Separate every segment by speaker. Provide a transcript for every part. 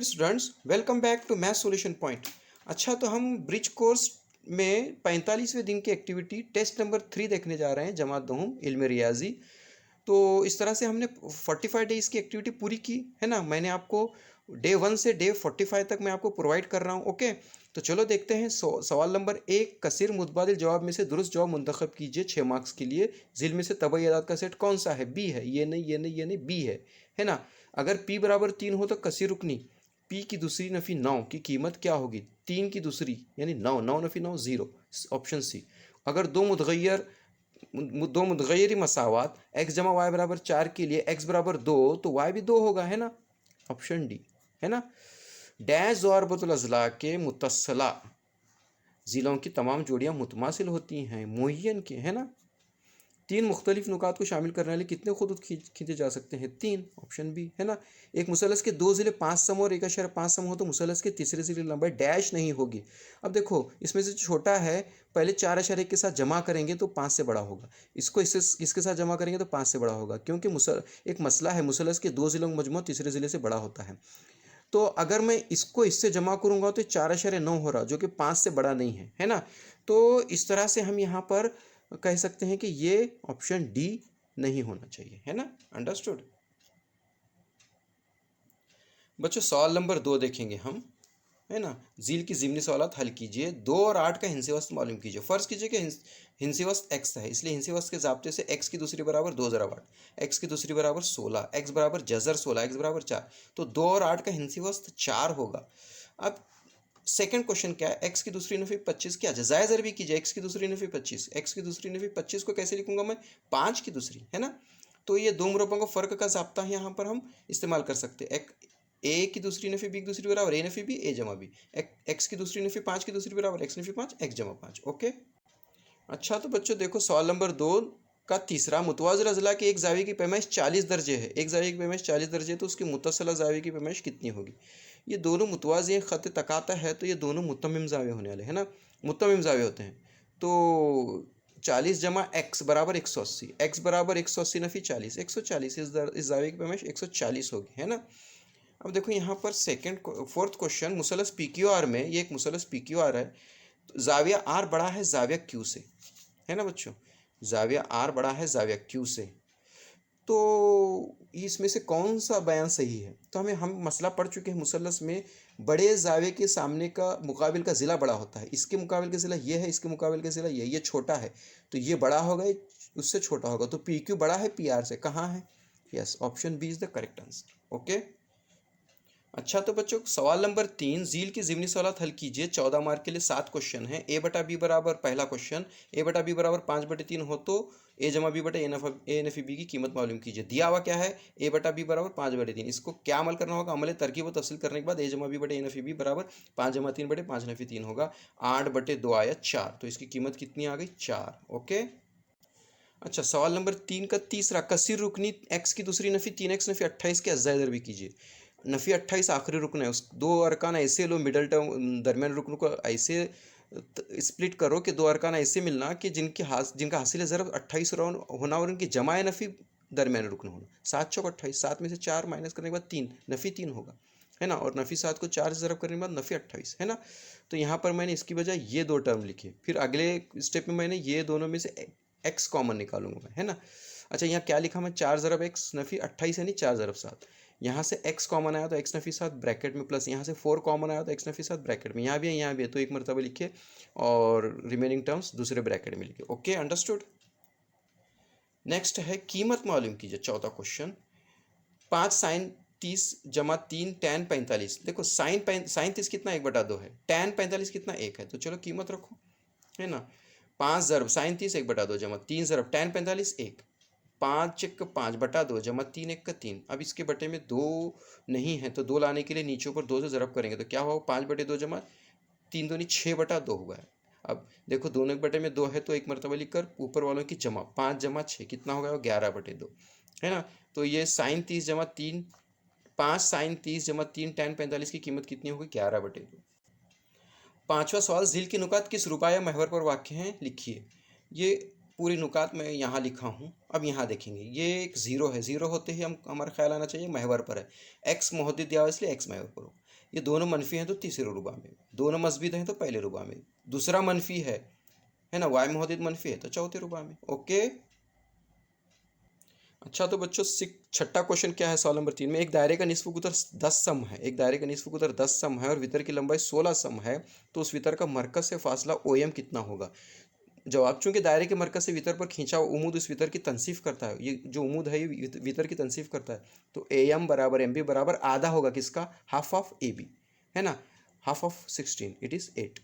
Speaker 1: Dear students, welcome back to math solution point. अच्छा, तो हम ब्रिज कोर्स में 45वें दिन की एक्टिविटी टेस्ट नंबर 3 देखने जा रहे हैं, जमात दोहम इल्म रियाजी। तो इस तरह से हमने 45 डेज की एक्टिविटी पूरी की है ना। मैंने आपको डे 1 से डे 45 तक मैं आपको प्रोवाइड कर रहा हूँ। ओके, तो चलो देखते हैं। सवाल नंबर 1, कसीर मुतबादिल जवाब में से दुरुस्त जवाब मुंतखब कीजिए 6 मार्क्स के लिए। जिल में से तबई अदाद का सेट कौन सा है? बी है। ये नहीं, ये नहीं, ये नहीं, बी है ना। अगर पी बराबर 3 हो तो कसीर रुकनी पी की दूसरी नफ़ी 9 की कीमत क्या होगी? 3 की दूसरी यानी 9, 9 नफ़ी 9 0, ऑप्शन सी। अगर दो मुतगैरी मसावात एक्स जमा वाई बराबर 4 के लिए एक्स बराबर 2 तो वाई भी 2 होगा, है ना, ऑप्शन डी, है ना। डैश ज़वारबतुल अज़ला के मुतस्सला ज़िलों की तमाम जोड़ियाँ मुतमासिल होती हैं, मुय्यन के, है ना। 3 मुख्तलिफ नुकात को शामिल करने वाले कितने खुतूत खींचे जा सकते हैं? 3, ऑप्शन बी, है ना। एक मुसलस के 2 ज़िले 5 सम और 1.5 सम हो तो मुसलस के तीसरे ज़िले की लंबाई डैश नहीं होगी। अब देखो, इसमें से छोटा है, पहले 4.1 के साथ जमा करेंगे तो 5 से बड़ा होगा, इसको इसके साथ जमा करेंगे तो 5 से बड़ा होगा, क्योंकि एक मसला है, मुसलस के 2 ज़िलों का मजमू तीसरे ज़िले से बड़ा होता है। तो अगर मैं इसको इससे जमा करूंगा तो 4.9 हो रहा, जो कि 5 से बड़ा नहीं है ना। तो इस तरह से हम यहाँ पर कह सकते हैं कि ये ऑप्शन डी नहीं होना चाहिए, है ना। अंडरस्टूड बच्चों। सवाल नंबर 2 देखेंगे हम, है ना। झील की ज़िमनी सवालात हल कीजिए। 2 और 8 का हिंसे वस्त मालूम कीजिए। फ़र्ज़ कीजिए कि हिंसे वस्त एक्स है, इसलिए हिंसे वस्त के ज़ाब्ते से एक्स की दूसरी बराबर 2 ज़रा 8, एक्स की दूसरी बराबर 16, एक्स बराबर जज़र 16, एक्स बराबर 4, तो 2 और 8 का हिंसे वस्त 4 होगा। अब सेकंड क्वेश्चन क्या है? एक्स की दूसरी नफ़ी 25 क्या है? जायज़ अरबी कीजिए। एक्स की दूसरी नफ़ी 25, एक्स की दूसरी नफ़ी 25 को कैसे लिखूंगा मैं? 5 की दूसरी, है ना। तो ये दो मुरब्बों का फ़र्क का ज़ाब्ता है, यहाँ पर हम इस्तेमाल कर सकते हैं। ए की दूसरी नफ़ी बी की दूसरी बराबर ए नफ़ी बी ए जमा बी, एक्स की दूसरी नफ़ी 5 की दूसरी बराबर एक्स नफ़ी 5 एक्स जमा 5। ओके। अच्छा, तो बच्चों देखो, सवाल नंबर 2 का तीसरा, मुतवाज़िल अज़ला के एक ज़ाविये की पैमाइश 40 दर्जे है। एक ज़ाविये की पैमाइश 40 दर्जे है तो उसकी मुत्तसिला ज़ाविये की पैमाइश कितनी होगी? ये दोनों मुतवाज़ी ख़त तकाता है, तो ये दोनों मुत्तमिम ज़ाविये होने वाले हैं ना, मुत्तमिम ज़ाविये होते हैं। तो 40 जमा एक्स बराबर 180, एक्स बराबर 180 नफ़ी 40, 140, इस ज़ाविये की पैमाइश 140 होगी, है ना। अब देखो यहाँ पर फोर्थ क्वेश्चन, मुसलस पी क्यू आर में, ये एक मुसलस पी क्यू आर है, तो जाविया आर बड़ा है जाविया क्यू से, है ना बच्चों। जाविया आर बड़ा है जाविया क्यू से, तो इसमें से कौन सा बयान सही है? तो हम मसला पढ़ चुके हैं, मुसलस में बड़े जावे के सामने का मुकाबिल का ज़िला बड़ा होता है, इसके मुकाबिल का ज़िला ये है, इसके मुकाबिल का ज़िला ये छोटा है, तो ये बड़ा होगा, उससे छोटा होगा, तो पी क्यू बड़ा है पी आर से, कहाँ है? Yes, option B is the correct answer. Okay. अच्छा, तो बच्चों सवाल नंबर 3, झील की ज़िमनी सवालात हल कीजिए। 14 मार्क के लिए 7 क्वेश्चन है। ए बटा बी बराबर, पहला क्वेश्चन, ए बटा बी बराबर 5/3 हो तो ए जमा बी बटा ए नफ़ी बी की कीमत मालूम कीजिए। दिया हुआ क्या है? ए बटा बी बराबर 5/3। इसको क्या अमल करना होगा? अमल तरकीब व तफसील करने के बाद ए जमा बी बटा ए नफ़ी बी बराबर 5 जमा 3 बटे 5 नफ़ी 3 होगा। 8/2 आया 4, तो इसकी कीमत कितनी आ गई? 4। ओके। अच्छा, सवाल नंबर 3 का तीसरा, कसीर रुकनी एक्स की दूसरी नफ़ी 3x नफ़ी 28 के अज्जा ज़रबी कीजिए। नफ़ी 28 आखिरी रुकन है, उस दो अरकान ऐसे लो, मिडल टर्म दरमियान रुकन को ऐसे स्प्लिट करो कि दो अरकान ऐसे मिलना कि जिनका हासिल ज़रब 28 होना और उनकी जमाए नफ़ी दरमियान रुकन होना। 7 चौक 28, 7 में से 4 माइनस करने के बाद 3, नफ़ी 3 होगा, है ना, और नफ़ी 7 को 4 से ज़रब करने के बाद नफ़ी 28, है ना। तो यहाँ पर मैंने इसकी बजाय ये 2 टर्म लिखे, फिर अगले स्टेप में मैंने ये दोनों में से एक्स कॉमन निकालूंगा मैं, है ना। अच्छा, यहाँ क्या लिखा मैं? 4 ज़रब एक्स नफ़ी 28 यानी 4 ज़रब 7, यहाँ से x कॉमन आया तो x नफ़ी 7 ब्रैकेट में, प्लस यहाँ से 4 कॉमन आया तो x नफ़ी 7 ब्रैकेट में, यहाँ भी है यहाँ भी है, तो एक मरतबा लिखे और रिमेनिंग टर्म्स दूसरे ब्रैकेट में लिखे। Okay, understood. नेक्स्ट है कीमत मालूम कीजिए, 14 क्वेश्चन। 5 साइन 30 जमा 3 टैन 45। देखो, साइन 30 कितना? 1/2 है, टैन 45 कितना? 1 है, तो चलो कीमत रखो, है ना। 5 ज़रब साइन 30 1/2 जमा 3 ज़रब टैन 45 1, 5 1 5/2 जमा 3 1 का 3। अब इसके बटे में 2 नहीं है, तो 2 लाने के लिए नीचे ऊपर 2 से ज़रब करेंगे तो क्या होगा? 5/2 जमा 3 दूनी 6/2 हुआ है। अब देखो, दोनों के बटे में 2 है तो एक मरतबा लिखकर ऊपर वालों की जमा, 5 जमा 6 कितना हो गया? 11/2, है ना। तो ये साइन 30 जमा 3, 5 साइन 30 जमा 3 टैन 45 की कीमत कितनी होगी? 11/2। पांचवा सवाल, झील के नुकात किस रुबा या महवर पर वाक़ हैं? लिखिए। ये पूरी नुकात मैं यहाँ लिखा हूँ। अब यहाँ देखेंगे, ये एक ज़ीरो है, ज़ीरो होते ही हमारा ख्याल आना चाहिए महवर पर है। एक्स मुहद्दिद दिया हुआ इसलिए एक्स महवर पर हो। ये दोनों मनफी हैं तो तीसरे रुबा में, दोनों मस्बित हैं तो पहले रुबा में, दूसरा मनफी है ना, वाई महोदित मनफी है तो चौथे रुबा में। ओके। अच्छा तो बच्चों छठा क्वेश्चन क्या है सवाल नंबर 3 में, एक दायरे का निस्फ कुतर 10 सम है, एक दायरे का निस्फ कुतर 10 सम है और वितर की लंबाई 16 सम है, तो उस वितर का मरकज से फासला OM कितना होगा। जवाब, चूंकि दायरे के मरकज से वितर पर खींचा उमूद उस वितर की तनसीफ करता है, ये जो उमूद है ये वितर की तनसीफ करता है, तो AM बराबर MB बराबर आधा होगा किसका, हाफ ऑफ AB, है ना, हाफ ऑफ 16 इट इज़ 8,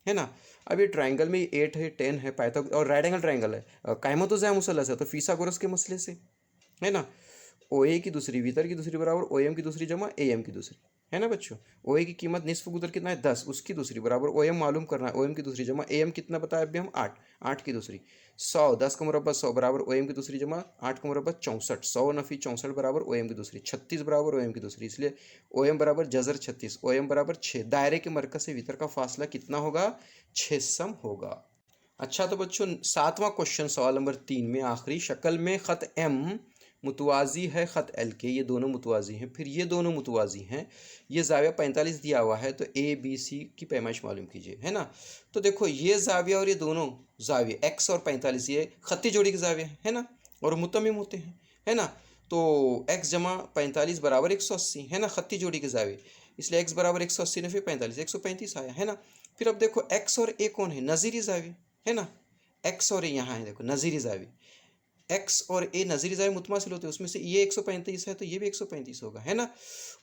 Speaker 1: है ना। अब ये ट्राइंगल में 8 है, 10 है, पाइथागोरस और राइट एंगल ट्राइंगल है, कायमतुज़ मुसल्लस है, तो फिसागोरस के मसले से, है ना, OA की दूसरी वितर की दूसरी बराबर OM की दूसरी जमा AM की दूसरी, है ना बच्चों। OA की कीमत निस्फ गुदर कितना है 10, उसकी दूसरी बराबर OM मालूम करना है, OM की दूसरी जमा AM कितना बताया अभी हम 8, 8 की दूसरी 100, 10 का मुरब्बा 100 बराबर OM की दूसरी जमा 8 का मुरब्बा 64, 100 नफी 64 बराबर OM की दूसरी 36 बराबर OM की दूसरी, इसलिए OM बराबर जजर 36, OM बराबर 6। दायरे के मरकज से वितर का फासला कितना होगा, 6 सम होगा। अच्छा तो बच्चों 7वां क्वेश्चन सवाल नंबर 3 में आखिरी, शक्ल में ख़त M मुतवाज़ी है ख़त L के, ये दोनों मुतवाज़ी हैं, फिर ये दोनों मुतवाज़ी हैं, ये ज़ाविया 45 दिया हुआ है, तो ABC की पैमाइश मालूम कीजिए, है ना। तो देखो ये ज़ाविया और ये दोनों ज़ाविया X और 45 ये खत्ती जोड़ी के ज़ाविया है ना, और मुतमिम होते हैं, है ना। तो X जमा 45 बराबर 180, है ना, खत्ती जोड़ी के ज़ाविया, इसलिए X बराबर 180 ने फिर 45 135 आया, है ना। फिर अब देखो X और A कौन है, नज़ीरी ज़ाविया, है ना, X और A यहाँ है, देखो नज़ीरी ज़ाविया, X और A नज़ीरी ज़ाविया मुतमासिल होते हैं, उसमें से ये 135 है तो ये भी 135 होगा, है ना।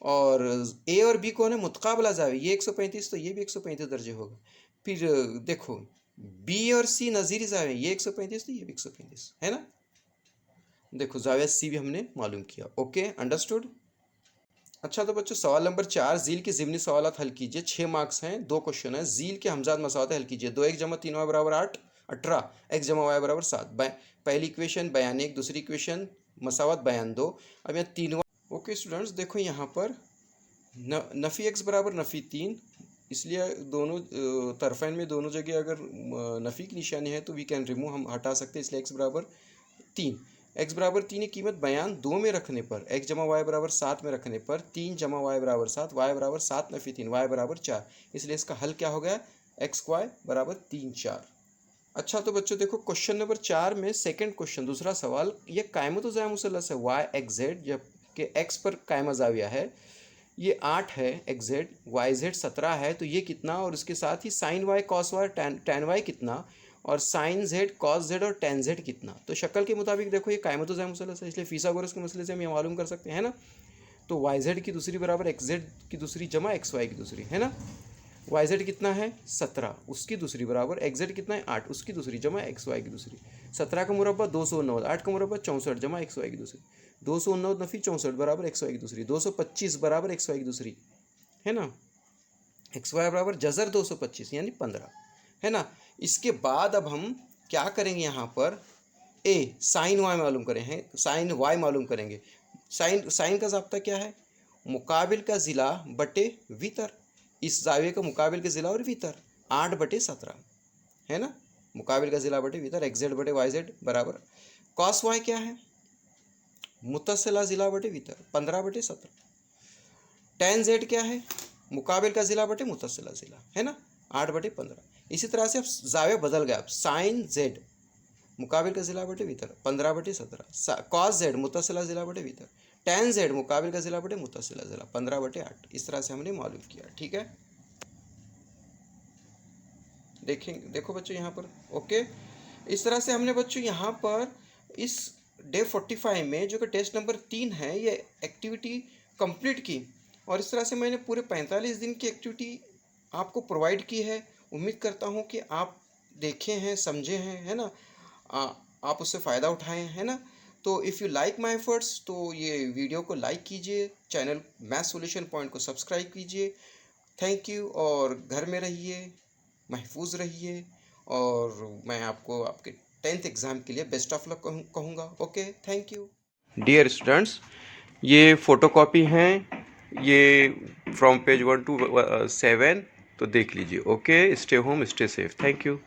Speaker 1: और A और B कौन है, मुतकाबला ज़ाविया, ये 135 तो ये भी 135 दर्जे होगा। फिर देखो B और C नज़ीरी ज़ाविया, ये 135 तो ये भी 135, है ना। देखो ज़ाविया C भी हमने मालूम किया। Okay, understood. अच्छा तो बच्चों सवाल नंबर 4, जील के ज़िमनी सवालात हल कीजिए, 6 मार्क्स हैं, 2 क्वेश्चन है। जील के हमजाद मसावत हल कीजिए, 2 1 जमा 3 y बराबर 8 18, x जमा y बराबर 7, पहली इक्वेशन बयान 1, दूसरी इक्वेशन मसावत बयान 2। अब यहाँ 3। ओके स्टूडेंट्स, देखो यहाँ पर नफ़ी x बराबर नफ़ी 3, इसलिए दोनों तरफ़ैन में दोनों जगह अगर नफ़ी की निशानी है तो वी कैन रिमूव, हम हटा सकते हैं, इसलिए x बराबर 3, x बराबर 3 की कीमत बयान 2 में रखने पर, x जमा y बराबर 7 में रखने पर 3 जमा y बराबर 7, y बराबर 7 नफ़ी 3, y बराबर 4, इसलिए इसका हल क्या हो गया, x y बराबर 3 4। अच्छा तो बच्चों देखो क्वेश्चन नंबर 4 में सेकंड क्वेश्चन दूसरा सवाल, ये कायमतुज़ मुसल्लस है y x z, जबकि x पर कायमा ज़ाविया है, ये 8 है x z, y z 17 है, तो ये कितना, और इसके साथ ही sine y cos y tan y कितना, और साइन z कॉस z और टैन z कितना। तो शक्ल के मुताबिक देखो ये कायमतुज़ मुसल्लस है, इसलिए फिसागोरस के मसले से हम ये मालूम कर सकते हैं ना। तो yz की दूसरी बराबर xz की दूसरी जमा xy की दूसरी, है ना। yz कितना है 17, उसकी दूसरी बराबर xz कितना है 8, उसकी दूसरी जमा xy की दूसरी। 17 का मुरब्बा 219, 8 का मुरब्बा 64 जमा xy की दूसरी, 219 नफ़ी 64 बराबर xy की दूसरी, 225 बराबर xy की दूसरी, है ना। xy बराबर जज़र 225 यानी 15, है ना। इसके बाद अब हम क्या करेंगे, यहाँ पर a साइन y मालूम करें हैं, साइन y मालूम करेंगे। साइन का ज़ाब्ता क्या है, मुकाबिल का ज़िला बटे वितर, इस ज़ाविये का मुकाबिल के ज़िला और वितर 8/17, है ना, मुकाबिल का ज़िला बटे वितर xz बटे yz बराबर, कॉस y क्या है, मुत्तसिला ज़िला बटे वितर 15/17, टैन z क्या है, मुकाबिल का ज़िला बटे मुत्तसिला ज़िला, है ना, 8/15। इसी तरह से अब ज़ाविया बदल गया, अब साइन z मुकाबिल का ज़िला बटे वितर 15/17, कॉस z मुत्तसिला ज़िला बटे वितर, टैन z मुकाबिल का ज़िला बटे मुत्तसिला ज़िला 15/8। इस तरह से हमने मालूम किया, ठीक है। देखेंगे, देखो बच्चों यहाँ पर, ओके, इस तरह से हमने बच्चों यहाँ पर इस डे 45 में जो कि टेस्ट नंबर 3 है ये एक्टिविटी कंप्लीट की, और इस तरह से मैंने पूरे 45 दिन की एक्टिविटी आपको प्रोवाइड की है। उम्मीद करता हूँ कि आप देखे हैं, समझे हैं, है ना, आप उससे फ़ायदा उठाएं, है ना। तो if you like my efforts तो ये वीडियो को लाइक कीजिए, चैनल मैथ सॉल्यूशन पॉइंट को सब्सक्राइब कीजिए। थैंक यू, और घर में रहिए, महफूज रहिए, और मैं आपको आपके 10th एग्ज़ाम के लिए बेस्ट ऑफ लक कहूँगा। Okay, thank you. Dear students, ये फ़ोटोकॉपी हैं, ये फ्रॉम पेज 1 to 7, तो देख लीजिए। Okay, stay home, stay safe, thank you.